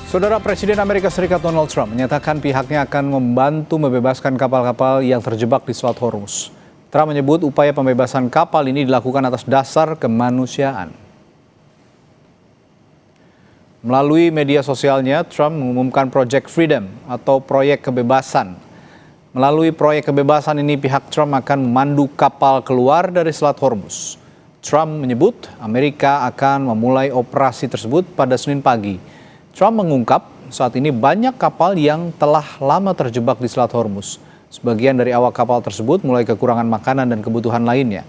Saudara Presiden Amerika Serikat Donald Trump menyatakan pihaknya akan membantu membebaskan kapal-kapal yang terjebak di Selat Hormuz. Trump menyebut upaya pembebasan kapal ini dilakukan atas dasar kemanusiaan. Melalui media sosialnya, Trump mengumumkan Project Freedom atau proyek kebebasan. Melalui proyek kebebasan ini, pihak Trump akan memandu kapal keluar dari Selat Hormuz. Trump menyebut Amerika akan memulai operasi tersebut pada Senin pagi. Trump mengungkap saat ini banyak kapal yang telah lama terjebak di Selat Hormuz. Sebagian dari awak kapal tersebut mulai kekurangan makanan dan kebutuhan lainnya.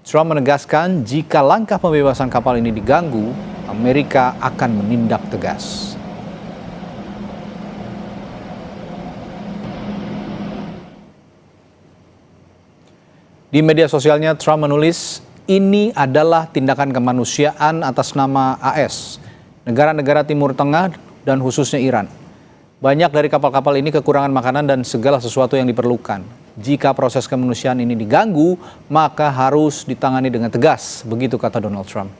Trump menegaskan jika langkah pembebasan kapal ini diganggu, Amerika akan menindak tegas. Di media sosialnya, Trump menulis, ini adalah tindakan kemanusiaan atas nama AS. Negara-negara Timur Tengah dan khususnya Iran. Banyak dari kapal-kapal ini kekurangan makanan dan segala sesuatu yang diperlukan. Jika proses kemanusiaan ini diganggu, maka harus ditangani dengan tegas, begitu kata Donald Trump.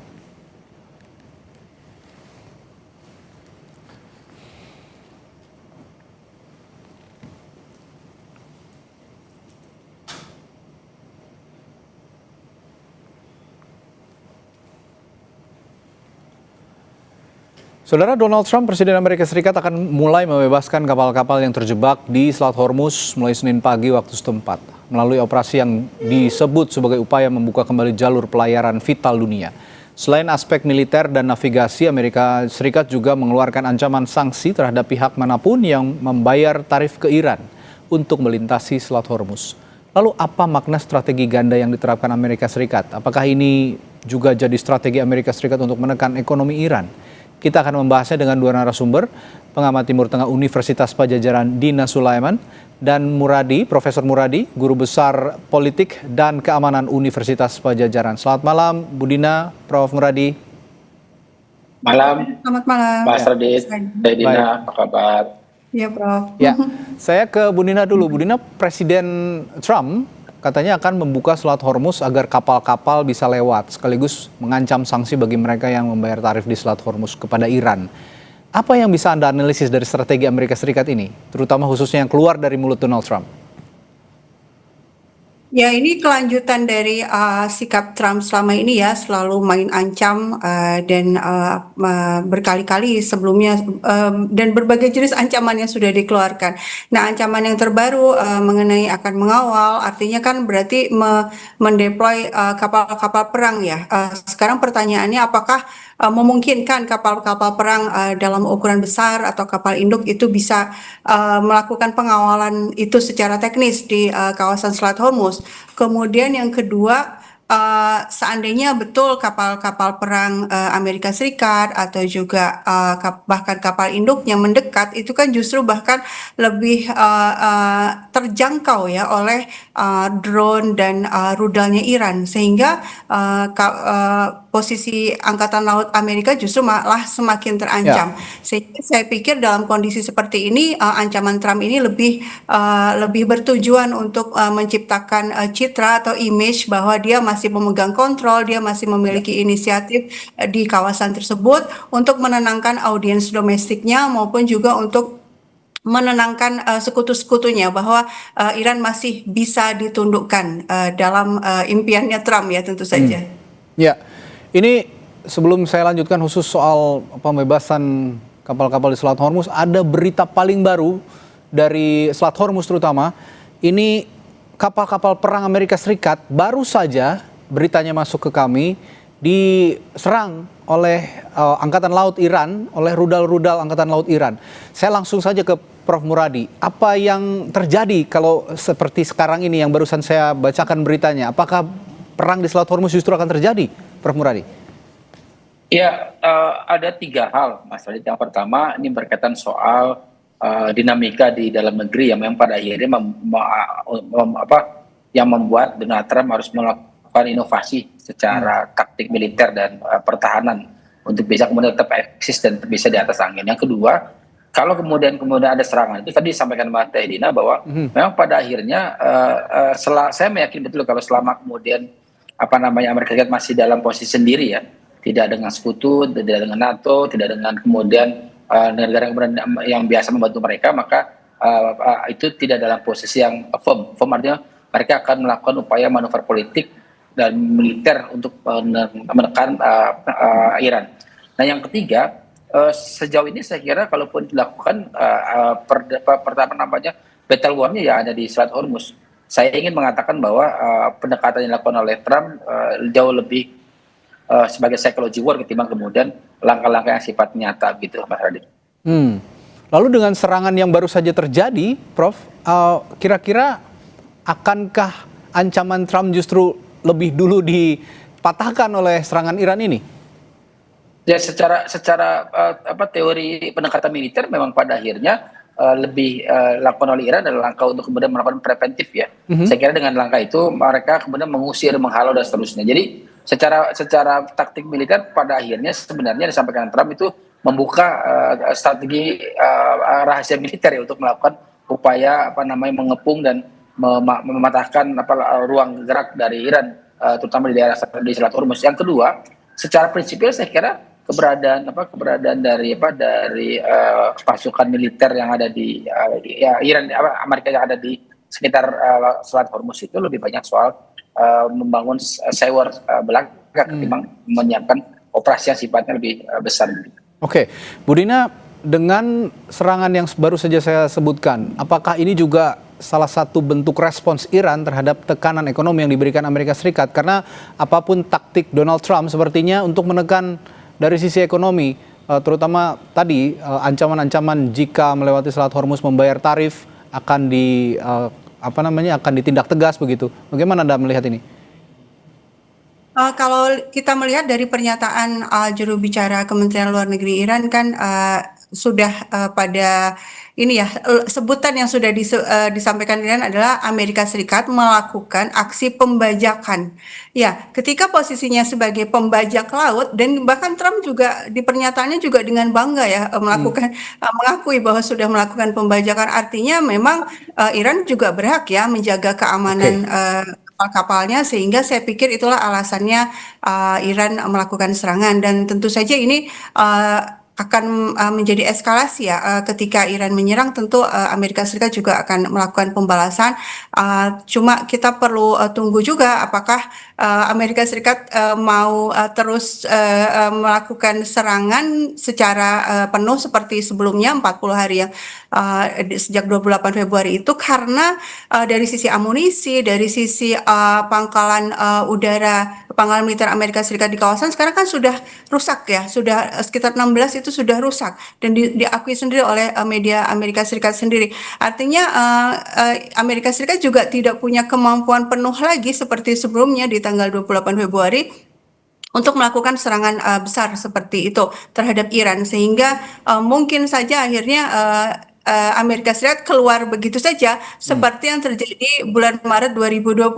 Saudara, Donald Trump, Presiden Amerika Serikat, akan mulai membebaskan kapal-kapal yang terjebak di Selat Hormuz mulai Senin pagi waktu setempat. Melalui operasi yang disebut sebagai upaya membuka kembali jalur pelayaran vital dunia. Selain aspek militer dan navigasi, Amerika Serikat juga mengeluarkan ancaman sanksi terhadap pihak manapun yang membayar tarif ke Iran untuk melintasi Selat Hormuz. Lalu apa makna strategi ganda yang diterapkan Amerika Serikat? Apakah ini juga jadi strategi Amerika Serikat untuk menekan ekonomi Iran? Kita akan membahasnya dengan dua narasumber, pengamat Timur Tengah Universitas Padjadjaran Dina Sulaiman dan Muradi, Profesor Muradi, Guru Besar Politik dan Keamanan Universitas Padjadjaran. Selamat malam, Bu Dina, Prof. Muradi. Malam. Selamat malam. Mas Radit, Dina, apa kabar? Ya, Prof. Ya, saya ke Bu Dina dulu. Bu Dina, Presiden Trump katanya akan membuka Selat Hormuz agar kapal-kapal bisa lewat, sekaligus mengancam sanksi bagi mereka yang membayar tarif di Selat Hormuz kepada Iran. Apa yang bisa Anda analisis dari strategi Amerika Serikat ini, terutama khususnya yang keluar dari mulut Donald Trump? Ya, ini kelanjutan dari sikap Trump selama ini ya, selalu main ancam dan berkali-kali sebelumnya dan berbagai jenis ancaman yang sudah dikeluarkan. Nah, ancaman yang terbaru mengenai akan mengawal, artinya kan berarti mendeploy kapal-kapal perang ya. Sekarang pertanyaannya apakah memungkinkan kapal-kapal perang dalam ukuran besar atau kapal induk itu bisa melakukan pengawalan itu secara teknis di kawasan Selat Hormuz. Kemudian yang kedua, seandainya betul kapal-kapal perang Amerika Serikat atau juga bahkan kapal induknya mendekat, itu kan justru bahkan lebih terjangkau ya oleh drone dan rudalnya Iran, sehingga posisi Angkatan Laut Amerika justru malah semakin terancam. Sehingga saya pikir dalam kondisi seperti ini ancaman Trump ini lebih bertujuan untuk menciptakan citra atau image bahwa dia masih memegang kontrol, dia masih memiliki inisiatif di kawasan tersebut untuk menenangkan audiens domestiknya maupun juga untuk menenangkan sekutu-sekutunya bahwa Iran masih bisa ditundukkan dalam impiannya Trump ya tentu saja. Ya, ini sebelum saya lanjutkan khusus soal pembebasan kapal-kapal di Selat Hormuz, ada berita paling baru dari Selat Hormuz terutama. Ini kapal-kapal perang Amerika Serikat baru saja beritanya masuk ke kami diserang oleh Angkatan Laut Iran, oleh rudal-rudal Angkatan Laut Iran. Saya langsung saja ke Prof. Muradi. Apa yang terjadi kalau seperti sekarang ini yang barusan saya bacakan beritanya? Apakah perang di Selat Hormuz justru akan terjadi, Prof. Muradi? Ya, ada tiga hal, Mas Radit. Yang pertama, ini berkaitan soal dinamika di dalam negeri yang memang pada akhirnya yang membuat Donald Trump harus melakukan inovasi secara taktik militer dan pertahanan untuk bisa kemudian tetap eksis dan bisa di atas angin. Yang kedua, kalau kemudian ada serangan, itu tadi disampaikan Mbak Dina bahwa memang pada akhirnya saya meyakini betul kalau selama kemudian Amerika Serikat masih dalam posisi sendiri ya, tidak dengan sekutu, tidak dengan NATO, tidak dengan kemudian negara yang biasa membantu mereka, maka itu tidak dalam posisi yang firm. Firm artinya mereka akan melakukan upaya manuver politik dan militer untuk menekan Iran. Nah, yang ketiga, sejauh ini saya kira kalaupun dilakukan pertama namanya battle war-nya ya ada di Selat Hormuz. Saya ingin mengatakan bahwa pendekatan yang dilakukan oleh Trump jauh lebih sebagai psychology war ketimbang kemudian langkah-langkah yang sifat nyata gitu, Mas Radit. Lalu dengan serangan yang baru saja terjadi, Prof, kira-kira akankah ancaman Trump justru lebih dulu dipatahkan oleh serangan Iran ini? Ya, secara teori pendekatan militer memang pada akhirnya lebih lakukan oleh Iran adalah langkah untuk kemudian melakukan preventif ya. Saya kira dengan langkah itu mereka kemudian mengusir, menghalau dan seterusnya. Jadi secara taktik militer pada akhirnya sebenarnya disampaikan Trump itu membuka strategi rahasia militer ya untuk melakukan upaya mengepung dan mematahkan ruang gerak dari Iran terutama di daerah di Selat Hormuz. Yang kedua, secara prinsipil saya kira keberadaan dari pasukan militer yang ada di Iran, Amerika yang ada di sekitar Selat Hormuz itu lebih banyak soal membangun sewer belaka ketimbang menyiapkan operasi yang sifatnya lebih besar. Oke, Bu Dina, dengan serangan yang baru saja saya sebutkan, apakah ini juga salah satu bentuk respons Iran terhadap tekanan ekonomi yang diberikan Amerika Serikat? Karena apapun taktik Donald Trump sepertinya untuk menekan dari sisi ekonomi, terutama tadi ancaman-ancaman jika melewati Selat Hormuz membayar tarif akan akan ditindak tegas begitu. Bagaimana Anda melihat ini? Kalau kita melihat dari pernyataan juru bicara Kementerian Luar Negeri Iran kan sudah pada ini ya sebutan yang sudah disampaikan Iran adalah Amerika Serikat melakukan aksi pembajakan. Ya, ketika posisinya sebagai pembajak laut dan bahkan Trump juga di pernyataannya juga dengan bangga ya mengakui bahwa sudah melakukan pembajakan. Artinya memang Iran juga berhak ya menjaga keamanan kapal-kapalnya, sehingga saya pikir itulah alasannya Iran melakukan serangan. Dan tentu saja ini akan menjadi eskalasi ya ketika Iran menyerang, tentu Amerika Serikat juga akan melakukan pembalasan. Cuma kita perlu tunggu juga apakah Amerika Serikat mau terus melakukan serangan secara penuh seperti sebelumnya 40 hari yang sejak 28 Februari itu, karena dari sisi amunisi, dari sisi pangkalan militer Amerika Serikat di kawasan sekarang kan sudah rusak ya, sudah sekitar 16 itu sudah rusak dan diakui sendiri oleh media Amerika Serikat sendiri. Artinya Amerika Serikat juga tidak punya kemampuan penuh lagi seperti sebelumnya di tanggal 28 Februari untuk melakukan serangan besar seperti itu terhadap Iran, sehingga mungkin saja akhirnya Amerika Serikat keluar begitu saja seperti yang terjadi bulan Maret 2025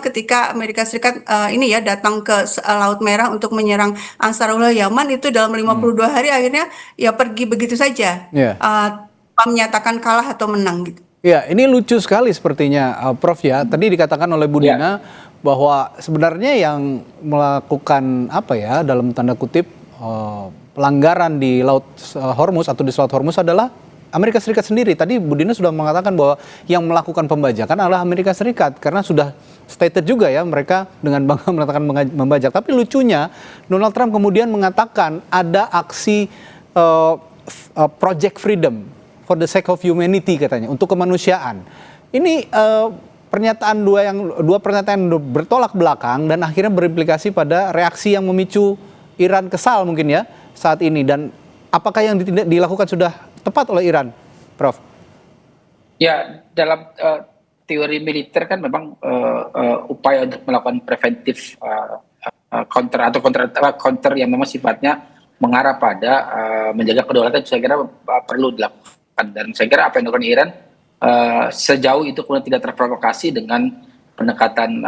ketika Amerika Serikat datang ke Laut Merah untuk menyerang Ansarullah Yaman. Itu dalam 52 hari akhirnya ya pergi begitu saja, menyatakan kalah atau menang gitu. Ya, ini lucu sekali sepertinya, Prof ya. Tadi dikatakan oleh Bu Dina bahwa sebenarnya yang melakukan dalam tanda kutip pelanggaran di Laut Hormuz atau di Selat Hormuz adalah Amerika Serikat sendiri. Tadi Bu Dina sudah mengatakan bahwa yang melakukan pembajakan adalah Amerika Serikat, karena sudah stated juga ya mereka dengan bangga mengatakan membajak. Tapi lucunya Donald Trump kemudian mengatakan ada aksi Project Freedom for the sake of humanity katanya, untuk kemanusiaan. Ini pernyataan dua pernyataan bertolak belakang dan akhirnya berimplikasi pada reaksi yang memicu Iran kesal mungkin ya saat ini. Dan apakah yang dilakukan sudah tepat oleh Iran, Prof? Ya, dalam teori militer kan memang upaya untuk melakukan preventif counter yang memang sifatnya mengarah pada menjaga kedaulatan, saya kira perlu dilakukan. Dan saya kira apa yang dilakukan Iran sejauh itu kemudian tidak terprovokasi dengan pendekatan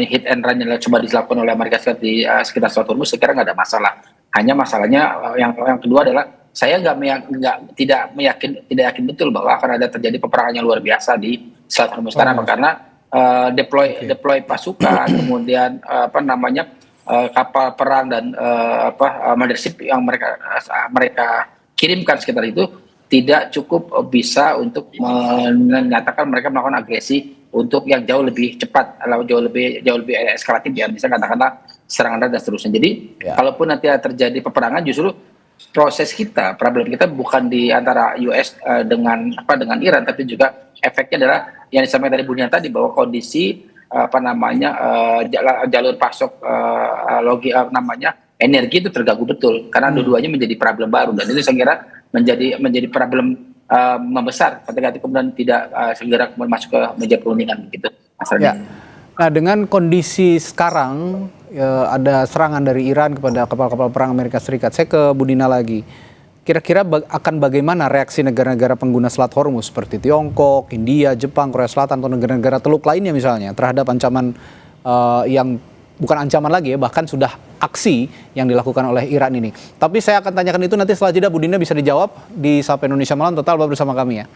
hit and run yang coba dilakukan oleh Amerika Serikat di sekitar Selat Hormuz, saya kira nggak ada masalah. Hanya masalahnya yang kedua adalah saya tidak yakin betul bahwa akan ada terjadi peperangan yang luar biasa di Selat Hormuz. Karena deploy pasukan, kemudian kapal perang dan mothership yang mereka kirimkan sekitar itu tidak cukup bisa untuk menyatakan mereka melakukan agresi untuk yang jauh lebih cepat, jauh lebih eskalatif ya, misalnya katakanlah serangan darat dan seterusnya. Jadi Ya. kalaupun nanti terjadi peperangan, justru problem kita bukan di antara US dengan Iran, tapi juga efeknya adalah yang disampaikan dari Budian tadi, bahwa kondisi jalur pasok energi itu terganggu betul karena dua-duanya menjadi problem baru, dan itu saya kira menjadi problem membesar ketika kemudian tidak segera masuk ke meja perundingan begitu, Mas Radi. Ya. Nah, dengan kondisi sekarang ada serangan dari Iran kepada kapal-kapal perang Amerika Serikat. Saya ke Budina lagi. Kira-kira akan bagaimana reaksi negara-negara pengguna Selat Hormuz seperti Tiongkok, India, Jepang, Korea Selatan, atau negara-negara Teluk lainnya misalnya terhadap ancaman yang bukan ancaman lagi ya, bahkan sudah aksi yang dilakukan oleh Iran ini. Tapi saya akan tanyakan itu nanti setelah jeda. Budina bisa dijawab di Sapa Indonesia Malam. Total bersama kami ya.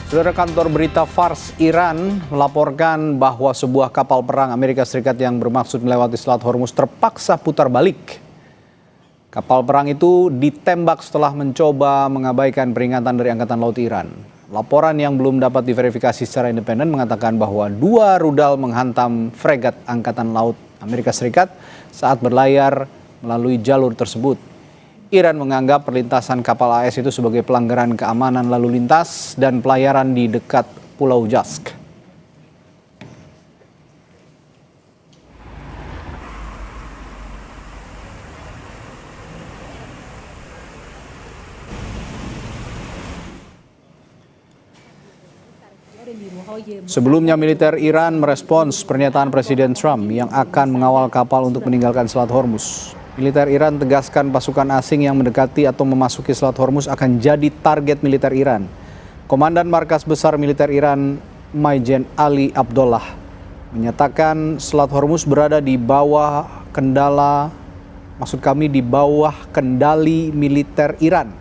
Saudara, kantor berita Fars Iran melaporkan bahwa sebuah kapal perang Amerika Serikat yang bermaksud melewati Selat Hormuz terpaksa putar balik. Kapal perang itu ditembak setelah mencoba mengabaikan peringatan dari Angkatan Laut Iran. Laporan yang belum dapat diverifikasi secara independen mengatakan bahwa 2 rudal menghantam fregat Angkatan Laut Amerika Serikat saat berlayar melalui jalur tersebut. Iran menganggap perlintasan kapal AS itu sebagai pelanggaran keamanan lalu lintas dan pelayaran di dekat Pulau Jask. Sebelumnya militer Iran merespons pernyataan Presiden Trump yang akan mengawal kapal untuk meninggalkan Selat Hormuz. Militer Iran tegaskan pasukan asing yang mendekati atau memasuki Selat Hormuz akan jadi target militer Iran. Komandan Markas Besar Militer Iran, Maijen Ali Abdullah, menyatakan Selat Hormuz berada di bawah kendali militer Iran.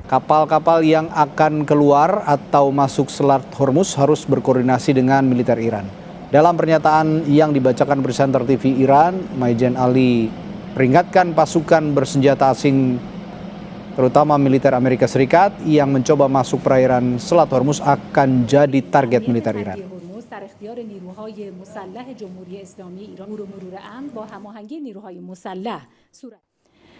Kapal-kapal yang akan keluar atau masuk Selat Hormuz harus berkoordinasi dengan militer Iran. Dalam pernyataan yang dibacakan presenter TV Iran, Maijen Ali peringatkan pasukan bersenjata asing, terutama militer Amerika Serikat, yang mencoba masuk perairan Selat Hormuz akan jadi target militer Iran.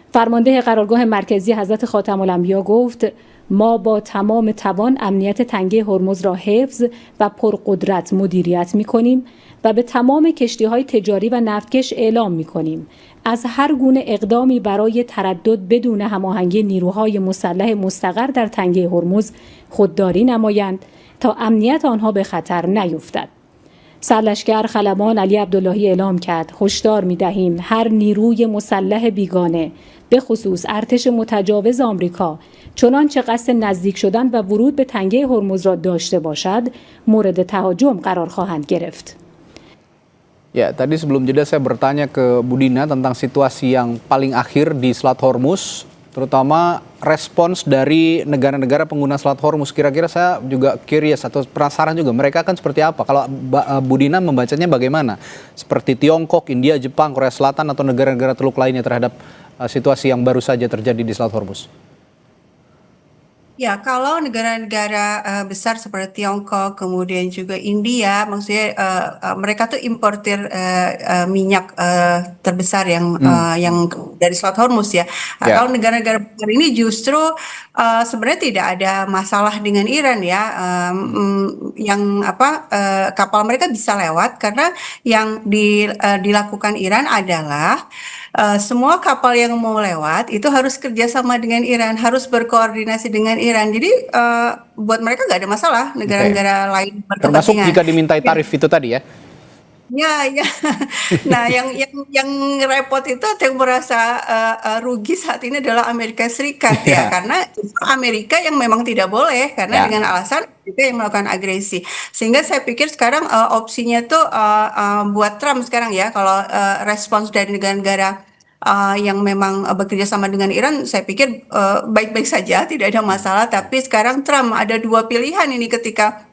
فرمانده قرارگاه مرکزی حضرت خاتم الانبیا گفت ما با تمام توان امنیت تنگه هرمز را حفظ و پرقدرت مدیریت می‌کنیم و به تمام کشتی‌های تجاری و نفتکش اعلام می‌کنیم از هر گونه اقدامی برای تردد بدون هماهنگی نیروهای مسلح مستقر در تنگه هرمز خودداری نمایند تا امنیت آنها به خطر نیفتد. سرلشکر خلبان علی عبداللهی اعلام کرد هشدار می‌دهیم هر نیروی مسلح بیگانه به خصوص ارتش متجاوز آمریکا چنانچه قصد نزدیک شدن و ورود به تنگه هرمز را داشته باشد مورد تهاجم قرار خواهند گرفت. Ya, tadi sebelum jeda saya bertanya ke Budina tentang situasi yang paling akhir di Selat Hormuz, terutama respons dari negara-negara pengguna Selat Hormuz. Kira-kira saya juga curious atau penasaran juga, mereka akan seperti apa? Kalau Budina membacanya bagaimana? Seperti Tiongkok, India, Jepang, Korea Selatan, atau negara-negara Teluk lainnya terhadap situasi yang baru saja terjadi di Selat Hormuz? Ya, kalau negara-negara besar seperti Tiongkok, kemudian juga India, maksudnya mereka tuh importir minyak terbesar yang dari Selat Hormuz ya. Ya. Kalau negara-negara besar ini justru sebenarnya tidak ada masalah dengan Iran ya. Kapal mereka bisa lewat karena yang dilakukan Iran adalah semua kapal yang mau lewat itu harus kerjasama dengan Iran, harus berkoordinasi dengan Iran. Jadi buat mereka nggak ada masalah negara-negara lain berkepentingan. Termasuk jika dimintai tarif itu tadi ya? Ya. Nah, yang repot itu atau yang merasa rugi saat ini adalah Amerika Serikat ya, karena Amerika yang memang tidak boleh karena dengan alasan juga yang melakukan agresi. Sehingga saya pikir sekarang opsinya tuh buat Trump sekarang ya, kalau respons dari negara-negara yang memang bekerja sama dengan Iran, saya pikir baik-baik saja, tidak ada masalah. Tapi sekarang Trump ada 2 pilihan ini ketika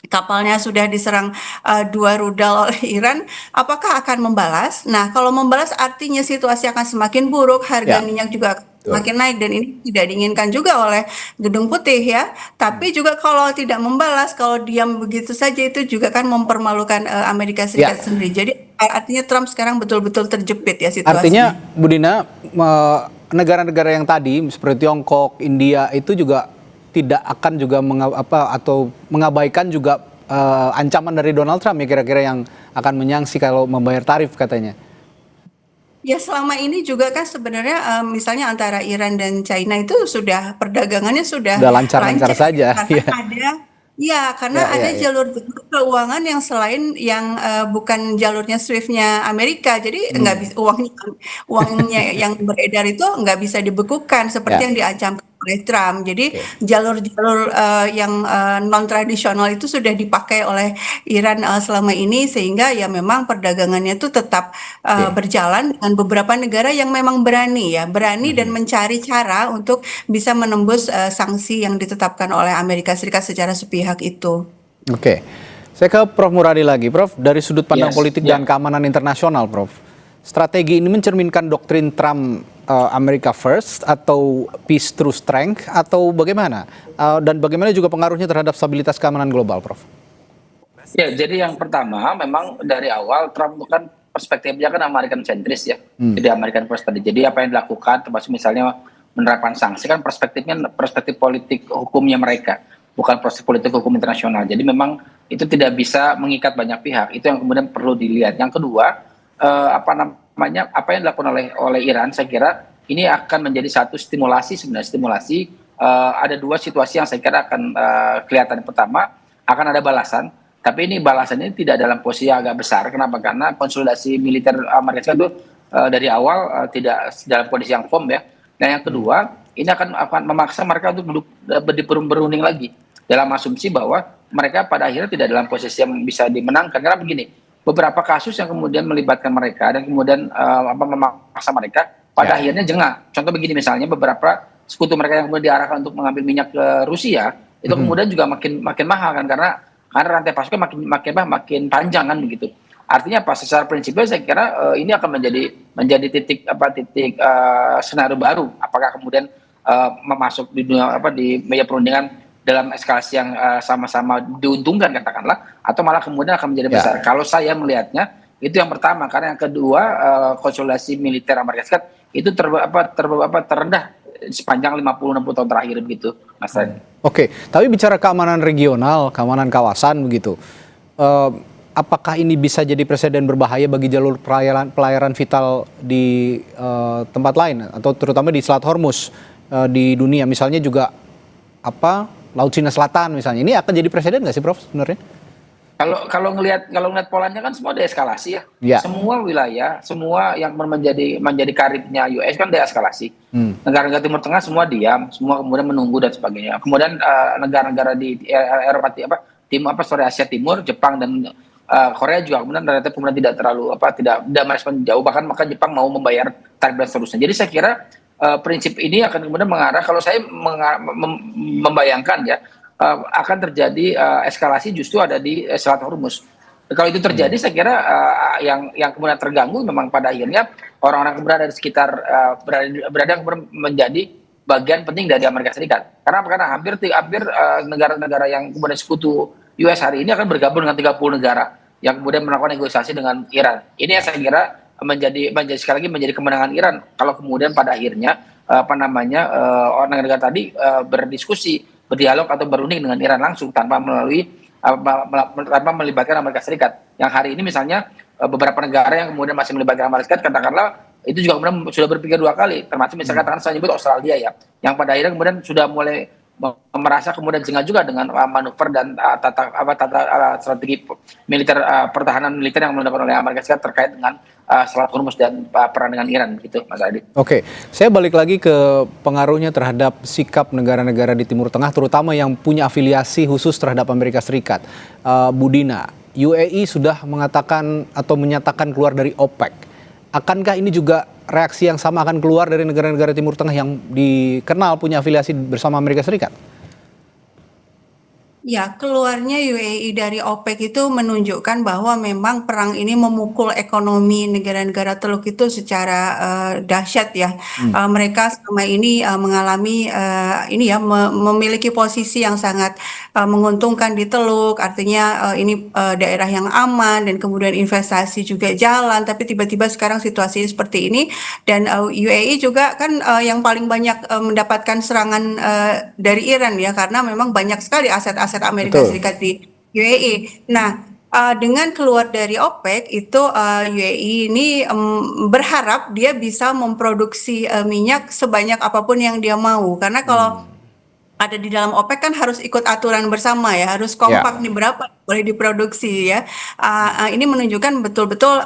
kapalnya sudah diserang 2 rudal oleh Iran, apakah akan membalas? Nah, kalau membalas artinya situasi akan semakin buruk, harga Ya, minyak juga akan betul. semakin naik dan ini tidak diinginkan juga oleh Gedung Putih ya. Tapi juga kalau tidak membalas, kalau diam begitu saja itu juga kan mempermalukan Amerika Ya, Serikat sendiri. Jadi artinya Trump sekarang betul-betul terjepit ya artinya situasinya. Bu Dina, negara-negara yang tadi seperti Tiongkok, India itu juga tidak akan juga atau mengabaikan juga ancaman dari Donald Trump ya kira-kira yang akan menyangsi kalau membayar tarif katanya. Ya selama ini juga kan sebenarnya misalnya antara Iran dan China itu sudah perdagangannya sudah Udah lancar-lancar lancar saja. ya, karena Ya, ada ya karena ya, ada ya, ya. jalur keuangan yang selain yang bukan jalurnya SWIFT-nya Amerika, jadi nggak bisa uangnya yang beredar itu nggak bisa dibekukan seperti Ya, yang diancam oleh Trump. Jadi oke. jalur-jalur yang non tradisional itu sudah dipakai oleh Iran selama ini sehingga ya memang perdagangannya itu tetap Oke. berjalan dengan beberapa negara yang memang berani dan Mhm. mencari cara untuk bisa menembus sanksi yang ditetapkan oleh Amerika Serikat secara sepihak itu. Oke, saya ke Prof. Muradi lagi. Prof, dari sudut pandang Yes, politik ya. dan keamanan internasional, Prof, strategi ini mencerminkan doktrin Trump America First atau peace through strength atau bagaimana? Dan bagaimana juga pengaruhnya terhadap stabilitas keamanan global, Prof? Ya, jadi yang pertama memang dari awal Trump itu kan perspektifnya kan American sentris ya. Jadi American first tadi. Jadi apa yang dilakukan termasuk misalnya menerapkan sanksi kan perspektifnya perspektif politik hukumnya mereka, bukan proses politik hukum internasional. Jadi memang itu tidak bisa mengikat banyak pihak. Itu yang kemudian perlu dilihat. Yang kedua, apa yang dilakukan oleh Iran, saya kira ini akan menjadi satu stimulasi sebenarnya stimulasi. Ada dua situasi yang saya kira akan kelihatan. Pertama, akan ada balasan. Tapi ini balasannya tidak dalam posisi yang agak besar. Kenapa? Karena konsolidasi militer Amerika itu dari awal tidak dalam kondisi yang firm ya. Dan yang kedua, ini akan memaksa mereka untuk duduk berunding lagi dalam asumsi bahwa mereka pada akhirnya tidak dalam posisi yang bisa dimenangkan. Karena begini, beberapa kasus yang kemudian melibatkan mereka dan kemudian memaksa mereka pada akhirnya jengah. Contoh begini misalnya beberapa sekutu mereka yang kemudian diarahkan untuk mengambil minyak ke Rusia itu kemudian juga makin mahal kan karena rantai pasoknya makin panjang kan begitu. Artinya apa? Secara prinsipnya saya kira ini akan menjadi titik senario baru. Apakah kemudian memasuk di dunia di meja perundingan dalam eskalasi yang sama-sama diuntungkan katakanlah, atau malah kemudian akan menjadi besar. Kalau saya melihatnya itu yang pertama, karena yang kedua konsolidasi militer Amerika Serikat itu terendah sepanjang 50-60 tahun terakhir begitu, Mas Radi. Oke, tapi bicara keamanan regional, keamanan kawasan begitu, apakah ini bisa jadi presiden berbahaya bagi jalur pelayaran vital di tempat lain atau terutama di Selat Hormuz di dunia, misalnya juga Laut Cina Selatan misalnya, ini akan jadi presiden nggak sih, Prof sebenarnya? Kalau ngelihat polanya kan semua deeskalasi ya. Ya. Semua wilayah, semua yang menjadi karibnya US kan deeskalasi. Negara-negara Timur Tengah semua diam, semua kemudian menunggu dan sebagainya. Kemudian negara-negara di Eropa Asia Timur, Jepang dan Korea juga kemudian tidak terlalu tidak merespon jauh, bahkan maka Jepang mau membayar tarif dan seterusnya. Jadi saya kira prinsip ini akan kemudian mengarah, kalau saya membayangkan ya, akan terjadi eskalasi justru ada di Selat Hormuz. Kalau itu terjadi, saya kira yang kemudian terganggu memang pada akhirnya orang-orang yang berada di sekitar berada menjadi bagian penting dari Amerika Serikat. Karena hampir negara-negara yang kemudian sekutu US hari ini akan bergabung dengan 30 negara yang kemudian melakukan negosiasi dengan Iran. Ini yang saya kira menjadi sekali lagi menjadi kemenangan Iran kalau kemudian pada akhirnya orang negara tadi berdiskusi, berdialog atau berunding dengan Iran langsung tanpa melibatkan Amerika Serikat. Yang hari ini misalnya beberapa negara yang kemudian masih melibatkan Amerika Serikat, katakanlah itu juga kemudian sudah berpikir 2 kali, termasuk misalkan katakan saya nyebut Australia ya, yang pada akhirnya kemudian sudah mulai merasa kemudian jengah juga dengan manuver dan strategi militer pertahanan militer yang dilakukan oleh Amerika Serikat terkait dengan Selat Hormuz dan perang dengan Iran gitu, Mas Adi. Oke, saya balik lagi ke pengaruhnya terhadap sikap negara-negara di Timur Tengah, terutama yang punya afiliasi khusus terhadap Amerika Serikat. Bu Dina, UAE sudah mengatakan atau menyatakan keluar dari OPEC. Akankah ini juga reaksi yang sama akan keluar dari negara-negara Timur Tengah yang dikenal punya afiliasi bersama Amerika Serikat? Ya, keluarnya UAE dari OPEC itu menunjukkan bahwa memang perang ini memukul ekonomi negara-negara Teluk itu secara dahsyat ya. Mereka selama ini mengalami ini ya memiliki posisi yang sangat menguntungkan di Teluk. Artinya ini daerah yang aman dan kemudian investasi juga jalan. Tapi tiba-tiba sekarang situasi seperti ini dan UAE juga kan yang paling banyak mendapatkan serangan dari Iran ya karena memang banyak sekali aset-aset Amerika Betul. Serikat di UAE. Nah, dengan keluar dari OPEC itu UAE ini berharap dia bisa memproduksi minyak sebanyak apapun yang dia mau. Karena kalau ada di dalam OPEC kan harus ikut aturan bersama ya, harus kompak nih berapa boleh diproduksi ya. Ini menunjukkan betul-betul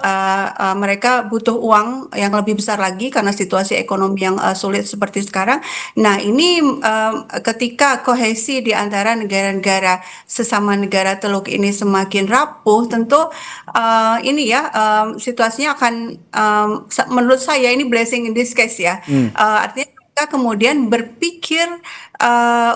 mereka butuh uang yang lebih besar lagi karena situasi ekonomi yang sulit seperti sekarang. Nah, ini ketika kohesi di antara negara-negara sesama negara Teluk ini semakin rapuh, tentu ini ya situasinya akan menurut saya ini blessing in disguise ya. Artinya mereka kemudian berpikir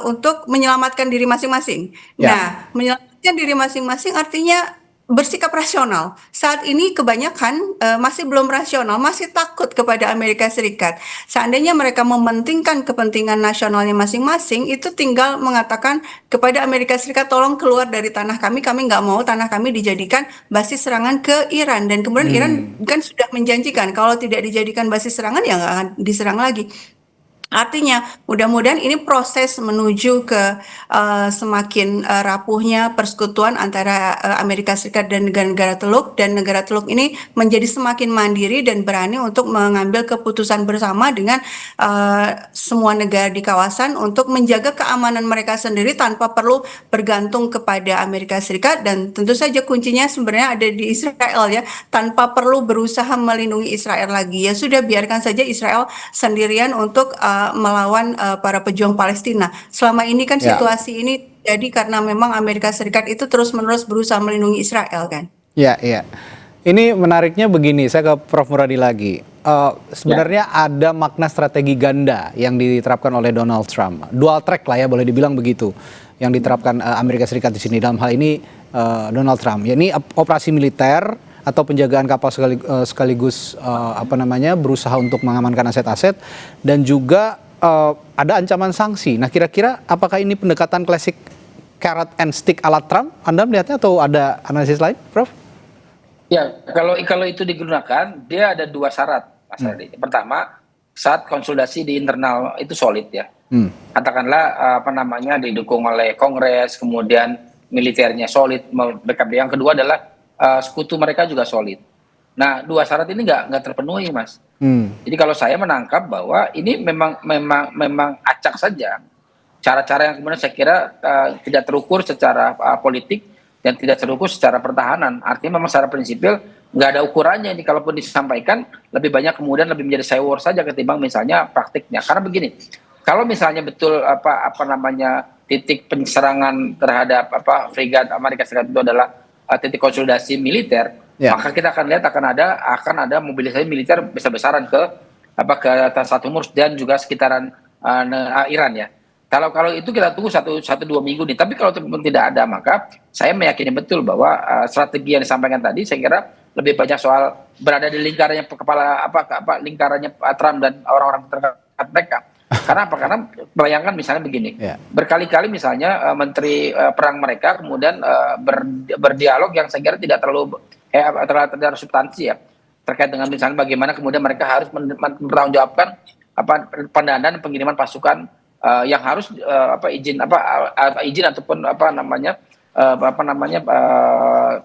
untuk menyelamatkan diri masing-masing. Ya. Nah, menyelamatkan diri masing-masing artinya bersikap rasional. Saat ini kebanyakan masih belum rasional, masih takut kepada Amerika Serikat. Seandainya mereka mementingkan kepentingan nasionalnya masing-masing, itu tinggal mengatakan kepada Amerika Serikat, tolong keluar dari tanah kami nggak mau tanah kami dijadikan basis serangan ke Iran. Dan kemudian Iran kan sudah menjanjikan, kalau tidak dijadikan basis serangan, ya nggak akan diserang lagi. Artinya, mudah-mudahan ini proses menuju ke semakin rapuhnya persekutuan antara Amerika Serikat dan negara-negara Teluk, dan negara Teluk ini menjadi semakin mandiri dan berani untuk mengambil keputusan bersama dengan semua negara di kawasan untuk menjaga keamanan mereka sendiri tanpa perlu bergantung kepada Amerika Serikat. Dan tentu saja kuncinya sebenarnya ada di Israel ya, tanpa perlu berusaha melindungi Israel lagi. Ya sudah, biarkan saja Israel sendirian untuk melawan para pejuang Palestina. Selama ini kan situasi ini jadi karena memang Amerika Serikat itu terus-menerus berusaha melindungi Israel kan. Ya, ya. Ini menariknya begini, saya ke Prof. Muradi lagi. Sebenarnya ada makna strategi ganda yang diterapkan oleh Donald Trump. Dual track lah ya, boleh dibilang begitu. Yang diterapkan Amerika Serikat di sini. Dalam hal ini Donald Trump. Ya, ini operasi militer atau penjagaan kapal sekaligus berusaha untuk mengamankan aset-aset, dan juga ada ancaman sanksi. Nah, kira-kira apakah ini pendekatan klasik carrot and stick ala Trump? Anda melihatnya atau ada analisis lain, Prof? Ya, kalau itu digunakan, dia ada dua syarat, Mas Radi. Pertama, saat konsolidasi di internal itu solid ya. Katakanlah didukung oleh Kongres, kemudian militernya solid, backup. Yang kedua adalah sekutu mereka juga solid. Nah, dua syarat ini nggak terpenuhi, Mas. Jadi kalau saya menangkap bahwa ini memang acak saja cara-cara yang kemudian saya kira tidak terukur secara politik dan tidak terukur secara pertahanan. Artinya memang secara prinsipil nggak ada ukurannya. Ini kalaupun disampaikan lebih banyak kemudian lebih menjadi sewor saja ketimbang misalnya praktiknya. Karena begini, kalau misalnya betul titik penyerangan terhadap fregat Amerika Serikat itu adalah titik konsolidasi militer, maka kita akan lihat akan ada mobilisasi militer besar-besaran ke Tasat Hormuz dan juga sekitaran Iran ya. Kalau itu kita tunggu 1-2 minggu nih. Tapi kalau tidak ada, maka saya meyakini betul bahwa strategi yang disampaikan tadi saya kira lebih banyak soal berada di lingkarannya lingkarannya Trump dan orang-orang terdekat mereka. Karena apa? Karena bayangkan misalnya begini, berkali-kali misalnya menteri perang mereka kemudian berdialog yang saya kira tidak terlalu substansi ya, terkait dengan misalnya bagaimana kemudian mereka harus mempertanggungjawabkan pendanaan pengiriman pasukan yang harus izin ataupun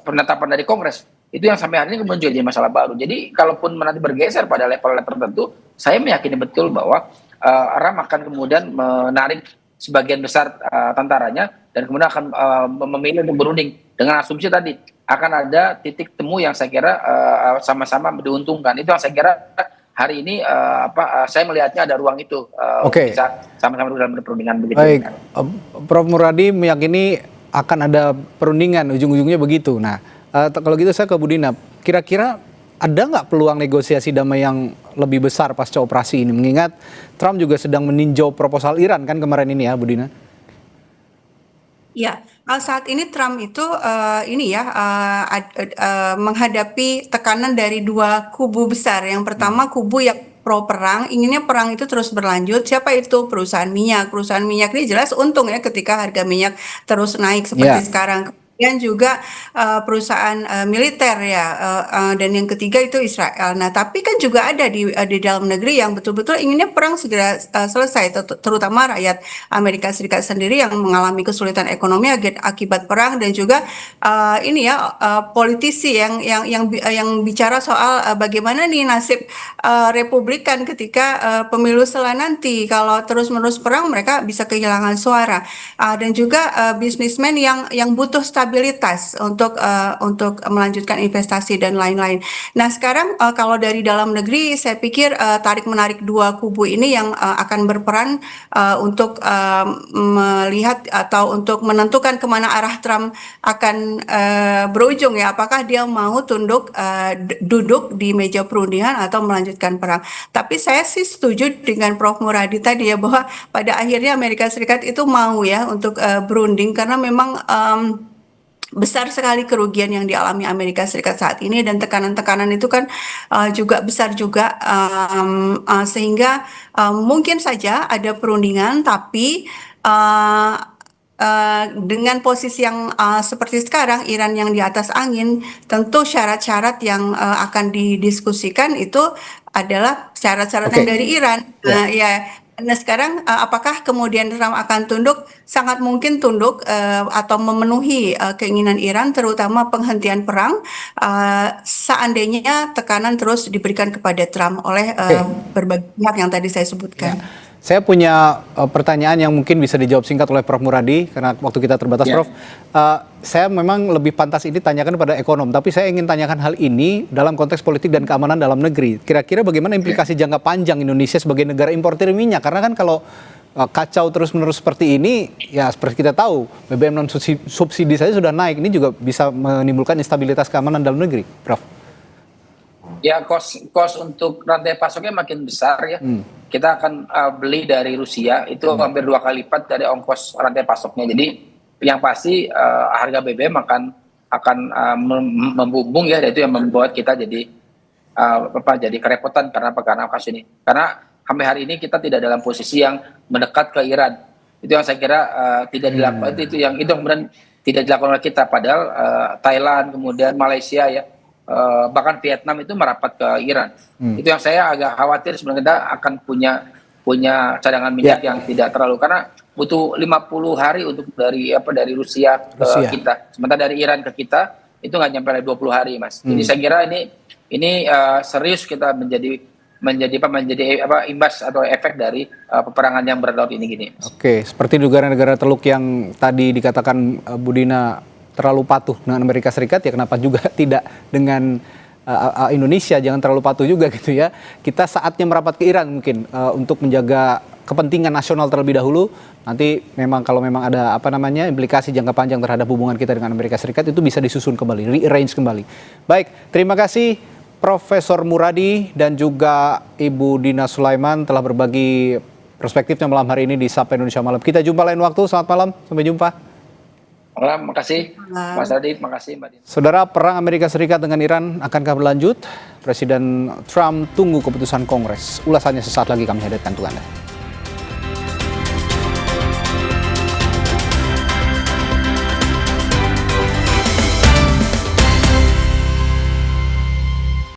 penetapan dari Kongres. Itu yang sampai hari ini kemudian jadi masalah baru. Jadi kalaupun nanti bergeser pada level tertentu, saya meyakini betul bahwa Ram akan kemudian menarik sebagian besar tentaranya dan kemudian akan memilih untuk berunding dengan asumsi tadi akan ada titik temu yang saya kira sama-sama diuntungkan. Itu yang saya kira hari ini saya melihatnya ada ruang itu bisa sama-sama dalam perundingan begitu. Baik, Prof. Muradi meyakini akan ada perundingan, ujung-ujungnya begitu. Nah, kalau gitu saya ke Bu Dina, kira-kira ada nggak peluang negosiasi damai yang lebih besar pasca operasi ini? Mengingat Trump juga sedang meninjau proposal Iran kan kemarin ini ya, Bu Dina? Ya, Saat ini Trump itu menghadapi tekanan dari dua kubu besar. Yang pertama kubu yang pro perang, inginnya perang itu terus berlanjut. Siapa itu? Perusahaan minyak. Perusahaan minyak ini jelas untung ya ketika harga minyak terus naik seperti sekarang. Kemudian juga perusahaan militer ya, dan yang ketiga itu Israel. Nah, tapi kan juga ada di dalam negeri yang betul-betul inginnya perang segera selesai, terutama rakyat Amerika Serikat sendiri yang mengalami kesulitan ekonomi akibat perang, dan juga politisi yang bicara soal bagaimana nih nasib Republikan ketika pemilu setelah nanti. Kalau terus-menerus perang mereka bisa kehilangan suara, dan juga bisnismen yang butuh stabilitas untuk melanjutkan investasi dan lain-lain. Nah, sekarang kalau dari dalam negeri saya pikir tarik-menarik dua kubu ini yang akan berperan untuk melihat atau untuk menentukan kemana arah Trump akan berujung ya, apakah dia mau duduk di meja perundingan atau melanjutkan perang. Tapi saya sih setuju dengan Prof. Muradi tadi ya, bahwa pada akhirnya Amerika Serikat itu mau ya untuk berunding, karena memang besar sekali kerugian yang dialami Amerika Serikat saat ini, dan tekanan-tekanan itu kan juga besar juga, sehingga mungkin saja ada perundingan, tapi dengan posisi yang seperti sekarang, Iran yang di atas angin, tentu syarat-syarat yang akan didiskusikan itu adalah syarat-syarat yang dari Iran. Nah, sekarang apakah kemudian Trump akan tunduk? Sangat mungkin tunduk atau memenuhi keinginan Iran, terutama penghentian perang, seandainya tekanan terus diberikan kepada Trump oleh berbagai pihak yang tadi saya sebutkan. Saya punya pertanyaan yang mungkin bisa dijawab singkat oleh Prof. Muradi, karena waktu kita terbatas, Prof. Saya memang lebih pantas ini tanyakan pada ekonom, tapi saya ingin tanyakan hal ini dalam konteks politik dan keamanan dalam negeri. Kira-kira bagaimana implikasi jangka panjang Indonesia sebagai negara importir minyak? Karena kan kalau kacau terus-menerus seperti ini, ya seperti kita tahu, BBM non-subsidi saja sudah naik, ini juga bisa menimbulkan instabilitas keamanan dalam negeri, Prof. Ya, cost untuk rantai pasoknya makin besar ya. Kita akan beli dari Rusia itu hampir 2 kali lipat dari ongkos rantai pasoknya. Jadi yang pasti harga BBM akan membumbung ya, dan itu yang membuat kita jadi kerepotan karena kasus ini. Karena sampai hari ini kita tidak dalam posisi yang mendekat ke Iran. Itu yang saya kira tidak dilakukan. Itu yang kemudian tidak dilakukan oleh kita. Padahal Thailand, kemudian Malaysia ya, bahkan Vietnam itu merapat ke Iran. Itu yang saya agak khawatir sebenarnya, kita akan punya cadangan minyak yang tidak terlalu, karena butuh 50 hari untuk dari Rusia ke kita. Sementara dari Iran ke kita itu nggak nyampe 20 hari, Mas. Jadi saya kira ini serius kita menjadi imbas atau efek dari peperangan yang berlaut ini gini. Oke, seperti negara-negara Teluk yang tadi dikatakan Bu Dina terlalu patuh dengan Amerika Serikat, ya kenapa juga tidak dengan Indonesia, jangan terlalu patuh juga gitu ya. Kita saatnya merapat ke Iran mungkin untuk menjaga kepentingan nasional terlebih dahulu. Nanti kalau memang ada implikasi jangka panjang terhadap hubungan kita dengan Amerika Serikat, itu bisa disusun kembali, rearrange kembali. Baik, terima kasih Profesor Muradi dan juga Ibu Dina Sulaiman telah berbagi perspektifnya malam hari ini di Sapa Indonesia Malam. Kita jumpa lain waktu. Selamat malam, sampai jumpa. Terima kasih Mas Radit, terima kasih Mbak Dina. Saudara, perang Amerika Serikat dengan Iran akankah berlanjut? Presiden Trump tunggu keputusan Kongres. Ulasannya sesaat lagi kami hadirkan untuk Anda.